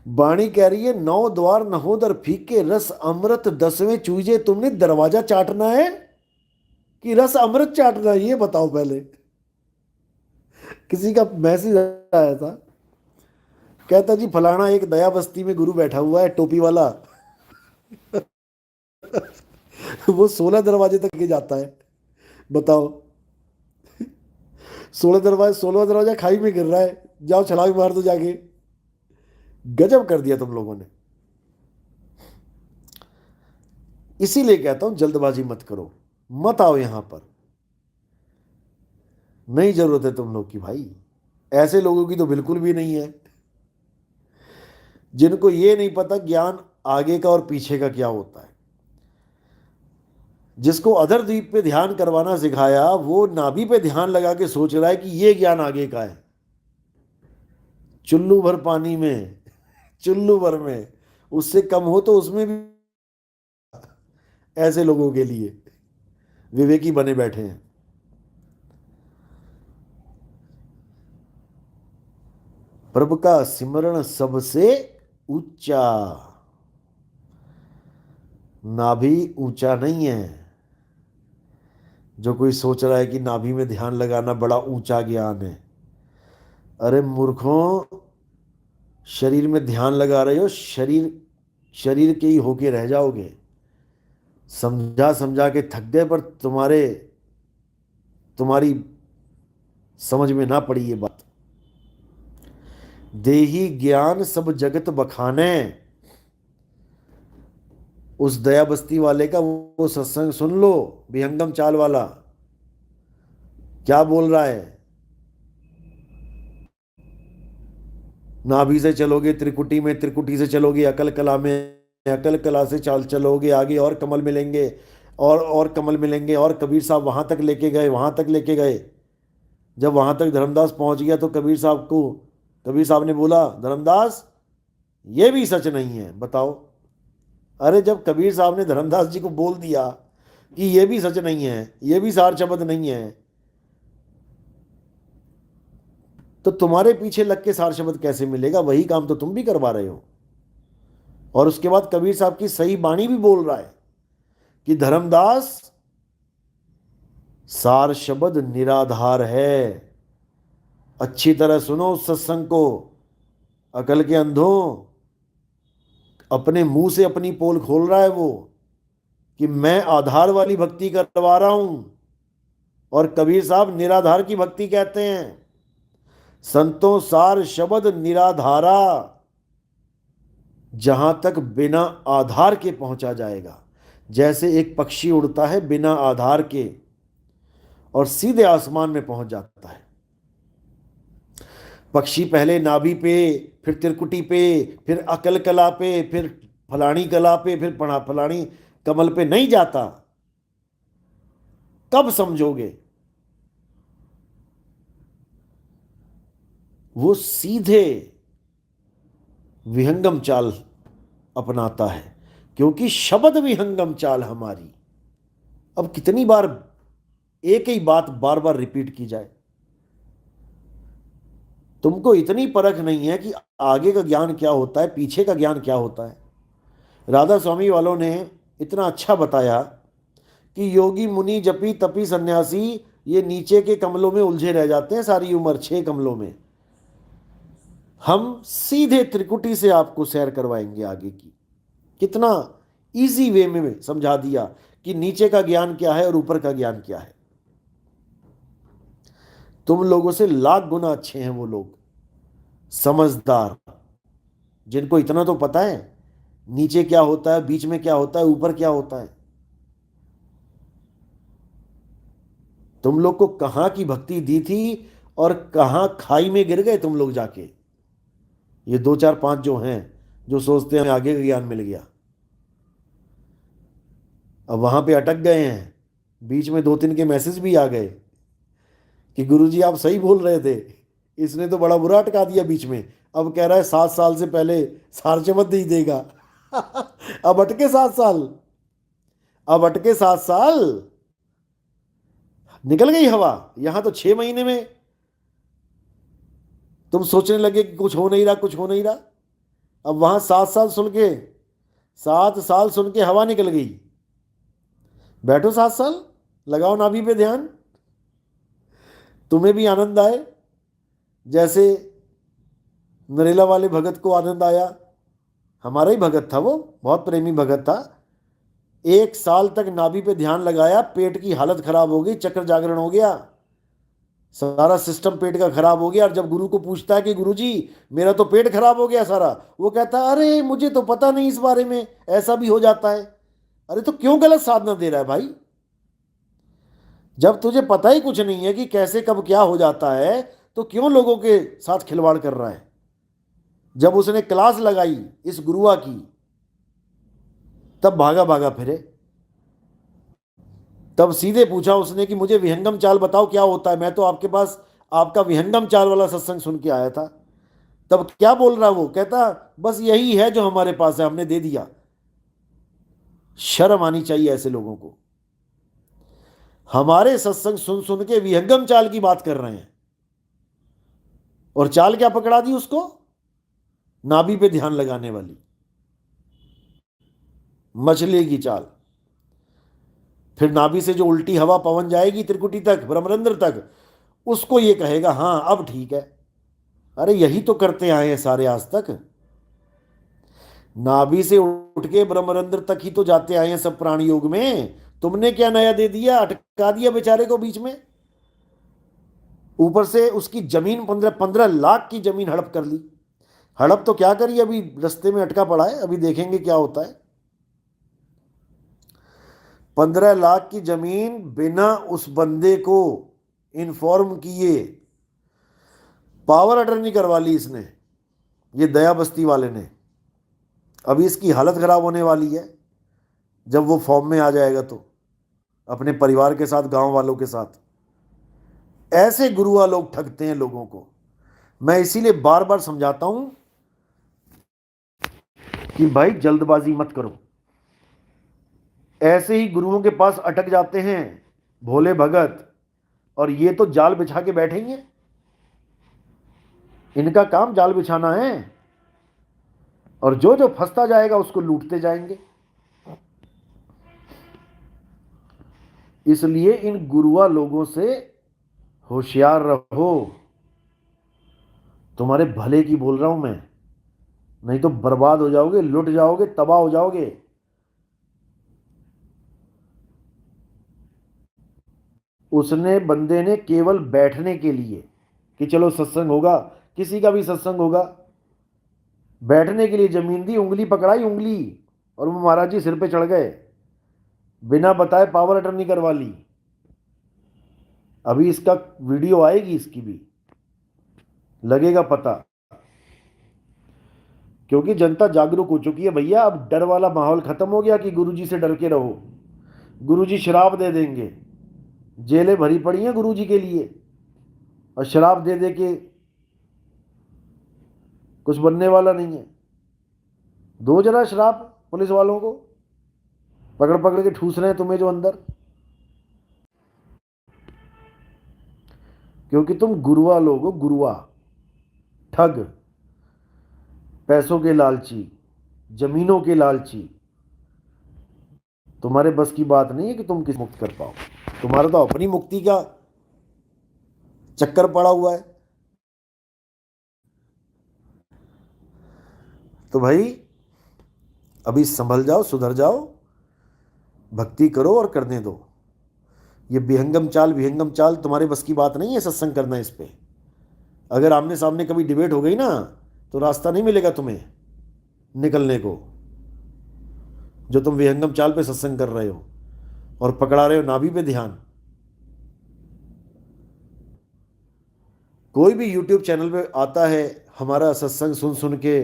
वाणी कह रही है, 9 द्वार नहोदर फीके, रस अमृत 10वें चूजे, तुमने दरवाजा चाटना है कि रस अमृत चाटना है, ये बताओ पहले। किसी का मैसेज आया था, कहता जी फलाना एक दया बस्ती में गुरु बैठा हुआ है टोपी वाला, वो 16 दरवाजे तक के जाता है। बताओ, 16 दरवाजे, 16वां दरवाजा खाई में गिर रहा है, जाओ छलांग मार दो जाके। गजब कर दिया तुम लोगों ने। इसीलिए कहता हूं जल्दबाजी मत करो, मत आओ यहां पर, नहीं जरूरत है तुम लोग की भाई। ऐसे लोगों की तो बिल्कुल भी नहीं है, जिनको ये नहीं पता ज्ञान आगे का और पीछे का क्या होता है। जिसको अधर द्वीप पे ध्यान करवाना सिखाया, वो नाभि पे ध्यान लगा के सोच रहा है कि ये ज्ञान आगे का है। चुल्लू भर पानी में, चुल्लू भर में, उससे कम हो तो उसमें भी ऐसे लोगों के लिए विवेकी बने बैठे हैं। प्रभु का सिमरण सबसे ऊंचा। नाभि ऊंचा नहीं है। जो कोई सोच रहा है कि नाभि में ध्यान लगाना बड़ा ऊंचा ज्ञान है, अरे मूर्खों, शरीर में ध्यान लगा रहे हो, शरीर शरीर के ही होके रह जाओगे। समझा समझा के थक गए, पर तुम्हारी समझ में ना पड़ी ये बात। देही ज्ञान सब जगत बखाने। उस दया बस्ती वाले का वो सत्संग सुन लो, विहंगम चाल वाला क्या बोल रहा है। नाभि से चलोगे त्रिकुटी में, त्रिकुटी से चलोगे अकल कला में, अकल कला से चाल चलोगे आगे और कमल मिलेंगे, और कमल मिलेंगे, और कबीर साहब वहां तक लेके गए, वहां तक लेके गए। जब वहां तक धर्मदास पहुंच गया तो कबीर साहब ने बोला, धर्मदास ये भी सच नहीं है, बताओ। अरे जब कबीर साहब ने धर्मदास जी को बोल दिया कि ये भी सच नहीं है, ये भी सार शब्द नहीं है, तो तुम्हारे पीछे लग के सार शब्द कैसे मिलेगा? वही काम तो तुम भी करवा रहे हो। और उसके बाद कबीर साहब की सही बाणी भी बोल रहा है कि धर्मदास, सार शब्द निराधार है। अच्छी तरह सुनो उस सत्संग को, अकल के अंधों। अपने मुंह से अपनी पोल खोल रहा है वो कि मैं आधार वाली भक्ति करवा रहा हूं, और कबीर साहब निराधार की भक्ति कहते हैं। संतों सार शब्द निराधारा, जहां तक बिना आधार के पहुंचा जाएगा। जैसे एक पक्षी उड़ता है बिना आधार के और सीधे आसमान में पहुंच जाता है। पक्षी पहले नाभि पे, फिर त्रिकुटी पे, फिर अकल कला पे, फिर फलानी कला पे, फिर फलानी कमल पे नहीं जाता। कब समझोगे? वो सीधे विहंगम चाल अपनाता है, क्योंकि शब्द विहंगम चाल हमारी। अब कितनी बार एक ही बात बार बार रिपीट की जाए? तुमको इतनी परख नहीं है कि आगे का ज्ञान क्या होता है, पीछे का ज्ञान क्या होता है। राधा स्वामी वालों ने इतना अच्छा बताया कि योगी मुनि जपी तपी सन्यासी ये नीचे के कमलों में उलझे रह जाते हैं सारी उम्र, 6 कमलों में। हम सीधे त्रिकुटी से आपको सैर करवाएंगे आगे की। कितना इजी वे में समझा दिया कि नीचे का ज्ञान क्या है और ऊपर का ज्ञान क्या है। तुम लोगों से लाख गुना अच्छे हैं वो लोग, समझदार, जिनको इतना तो पता है नीचे क्या होता है, बीच में क्या होता है, ऊपर क्या होता है। तुम लोग को कहां की भक्ति दी थी और कहां खाई में गिर गए तुम लोग जाके। ये दो चार पांच जो हैं, जो सोचते हैं आगे का ज्ञान मिल गया, अब वहां पे अटक गए हैं। बीच में 2-3 के मैसेज भी आ गए कि गुरुजी आप सही बोल रहे थे, इसने तो बड़ा बुरा अटका दिया बीच में। अब कह रहा है 7 साल से पहले सारचमत नहीं देगा। अब अटके 7 साल, अब अटके 7 साल, निकल गई हवा। यहां तो 6 महीने में तुम सोचने लगे कि कुछ हो नहीं रहा, कुछ हो नहीं रहा। अब वहां 7 साल सुन के हवा निकल गई। बैठो 7 साल, लगाओ नाभि पे ध्यान, तुम्हें भी आनंद आए जैसे नरेला वाले भगत को आनंद आया। हमारा ही भगत था वो, बहुत प्रेमी भगत था। 1 साल तक नाभि पे ध्यान लगाया, पेट की हालत खराब हो गई, चक्कर जागरण हो गया, सारा सिस्टम पेट का खराब हो गया। और जब गुरु को पूछता है कि गुरुजी मेरा तो पेट खराब हो गया सारा, वो कहता है अरे मुझे तो पता नहीं इस बारे में, ऐसा भी हो जाता है। अरे तो क्यों गलत साधना दे रहा है भाई? जब तुझे पता ही कुछ नहीं है कि कैसे कब क्या हो जाता है, तो क्यों लोगों के साथ खिलवाड़ कर रहा है? जब उसने क्लास लगाई इस गुरुआ की, तब भागा भागा फिरे। तब सीधे पूछा उसने कि मुझे विहंगम चाल बताओ क्या होता है, मैं तो आपके पास आपका विहंगम चाल वाला सत्संग सुन के आया था। तब क्या बोल रहा वो? कहता बस यही है जो हमारे पास है, हमने दे दिया। शर्म आनी चाहिए ऐसे लोगों को। हमारे सत्संग सुन सुन के विहंगम चाल की बात कर रहे हैं, और चाल क्या पकड़ा दी उसको? नाभि पे ध्यान लगाने वाली मछली की चाल। फिर नाभि से जो उल्टी हवा पवन जाएगी त्रिकुटी तक, ब्रह्मरंध्र तक, उसको ये कहेगा हाँ अब ठीक है। अरे यही तो करते आए हैं सारे आज तक। नाभि से उठ के ब्रह्मरंध्र तक ही तो जाते आए हैं सब प्राणी योग में। तुमने क्या नया दे दिया? अटका दिया बेचारे को बीच में। ऊपर से उसकी जमीन 15-15 लाख की जमीन हड़प कर ली। हड़प तो क्या करी, अभी रास्ते में अटका पड़ा है, अभी देखेंगे क्या होता है। 15 लाख की जमीन बिना उस बंदे को इन्फॉर्म किए पावर अटर्नी करवा ली इसने, ये दया बस्ती वाले ने। अभी इसकी हालत खराब होने वाली है जब वो फॉर्म में आ जाएगा तो, अपने परिवार के साथ, गांव वालों के साथ। ऐसे गुरुआ लोग ठगते हैं लोगों को। मैं इसीलिए बार बार समझाता हूं कि भाई जल्दबाजी मत करो। ऐसे ही गुरुओं के पास अटक जाते हैं भोले भगत, और ये तो जाल बिछा के बैठेंगे। इनका काम जाल बिछाना है, और जो जो फंसता जाएगा उसको लूटते जाएंगे। इसलिए इन गुरुआ लोगों से होशियार रहो। तुम्हारे भले की बोल रहा हूं मैं, नहीं तो बर्बाद हो जाओगे, लुट जाओगे, तबाह हो जाओगे। उसने बंदे ने केवल बैठने के लिए कि चलो सत्संग होगा, किसी का भी सत्संग होगा, बैठने के लिए जमीन दी, उंगली पकड़ाई, उंगली, और वो महाराज जी सिर पे चढ़ गए, बिना बताए पावर अटर्नी करवा ली। अभी इसका वीडियो आएगी, इसकी भी लगेगा पता, क्योंकि जनता जागरूक हो चुकी है भैया। अब डर वाला माहौल खत्म हो गया कि गुरुजी से डर के रहो, गुरुजी शराब दे देंगे। जेलें भरी पड़ी हैं गुरुजी के लिए, और शराब दे दे के कुछ बनने वाला नहीं है। दो जरा शराब पुलिस वालों को, पकड़ पकड़ के ठूस रहे हैं तुम्हें जो अंदर, क्योंकि तुम गुरुआ लोग हो, गुरुआ, ठग, पैसों के लालची, जमीनों के लालची। तुम्हारे बस की बात नहीं है कि तुम किस मुक्त कर पाओ। तुम्हारा तो अपनी मुक्ति का चक्कर पड़ा हुआ है। तो भाई अभी संभल जाओ, सुधर जाओ, भक्ति करो और करने दो। ये विहंगम चाल तुम्हारे बस की बात नहीं है सत्संग करना इस पे। अगर आमने सामने कभी डिबेट हो गई ना, तो रास्ता नहीं मिलेगा तुम्हें निकलने को। जो तुम विहंगम चाल पे सत्संग कर रहे हो और पकड़ा रहे हो नाभि पे ध्यान। कोई भी यूट्यूब चैनल पे आता है हमारा सत्संग सुन सुन के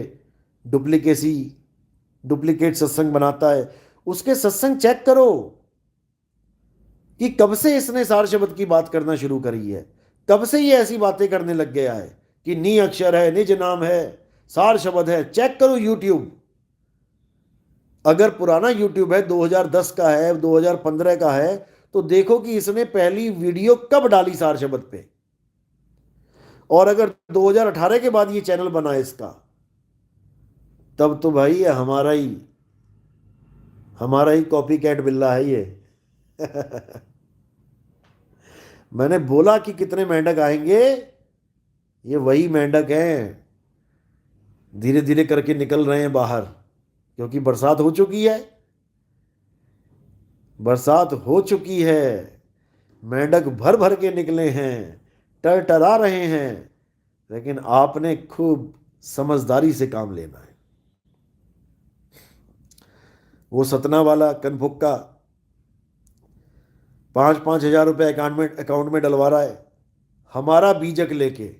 डुप्लीकेट सत्संग बनाता है, उसके सत्संग चेक करो कि कब से इसने सार शब्द की बात करना शुरू करी है, कब से ये ऐसी बातें करने लग गया है कि नी अक्षर है, निज नाम है, सार शब्द है। चेक करो यूट्यूब। अगर पुराना यूट्यूब है, 2010 का है, 2015 का है, तो देखो कि इसने पहली वीडियो कब डाली सार शब्द पे। और अगर 2018 के बाद ये चैनल बना है इसका, तब तो भाई ये हमारा ही कॉपी कैट बिल्ला है ये। मैंने बोला कि कितने मेंढक आएंगे, ये वही मेंढक हैं, धीरे धीरे करके निकल रहे हैं बाहर, क्योंकि बरसात हो चुकी है। बरसात हो चुकी है, मेंढक भर भर के निकले हैं, टरटरा रहे हैं। लेकिन आपने खूब समझदारी से काम लेना है। वो सतना वाला कनफुक्का 5-5 हजार रुपए अकाउंट में डलवा रहा है, हमारा बीजक लेके,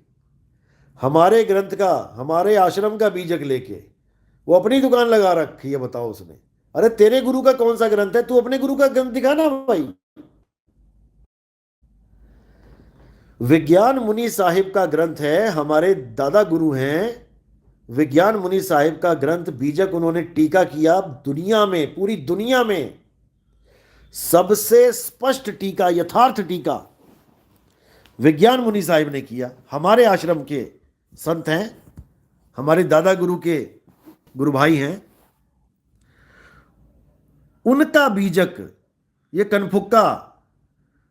हमारे ग्रंथ का, हमारे आश्रम का बीजक लेके वो अपनी दुकान लगा रखी है। बताओ उसने, अरे तेरे गुरु का कौन सा ग्रंथ है, तू अपने गुरु का ग्रंथ दिखाना भाई। विज्ञान मुनि साहिब का ग्रंथ है, हमारे दादा गुरु हैं विज्ञान मुनि साहिब का ग्रंथ बीजक, उन्होंने टीका किया दुनिया में, पूरी दुनिया में सबसे स्पष्ट टीका, यथार्थ टीका विज्ञान मुनि साहिब ने किया। हमारे आश्रम के संत हैं, हमारे दादा गुरु के गुरु भाई हैं, उनका बीजक ये कनफुक्का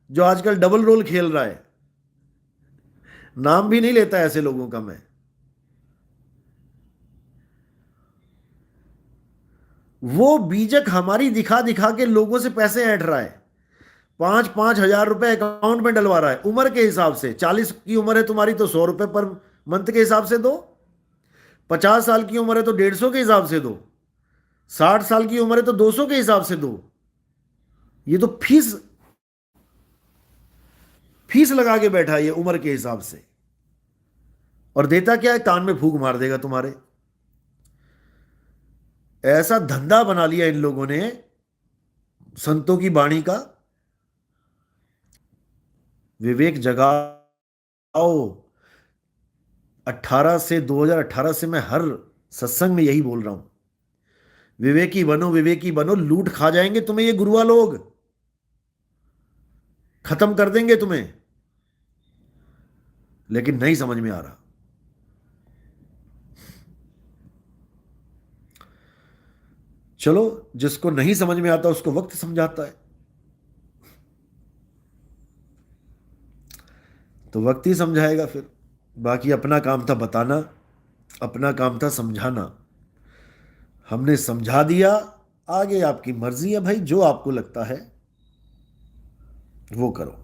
जो आजकल डबल रोल खेल रहा है, नाम भी नहीं लेता ऐसे लोगों का मैं, वो बीजक हमारी दिखा दिखा के लोगों से पैसे ऐंठ रहा है। 5-5 हजार रुपए अकाउंट में डलवा रहा है, उम्र के हिसाब से। 40 की उम्र है तुम्हारी तो 100 रुपए पर मंथ के हिसाब से दो, 50 साल की उम्र है तो 150 के हिसाब से दो, 60 साल की उम्र है तो 200 के हिसाब से दो। ये तो फीस फीस लगा के बैठा है ये उम्र के हिसाब से। और देता क्या है, कान में फूंक मार देगा तुम्हारे। ऐसा धंधा बना लिया इन लोगों ने संतों की वाणी का। विवेक जगाओ। 2018 से मैं हर सत्संग में यही बोल रहा हूं, विवेकी बनो, लूट खा जाएंगे तुम्हें ये गुरुआ लोग, खत्म कर देंगे तुम्हें। लेकिन नहीं समझ में आ रहा। चलो, जिसको नहीं समझ में आता उसको वक्त समझाता है, तो वक्त ही समझाएगा फिर। बाकी अपना काम था बताना, अपना काम था समझाना, हमने समझा दिया। आगे आपकी मर्जी है भाई, जो आपको लगता है वो करो।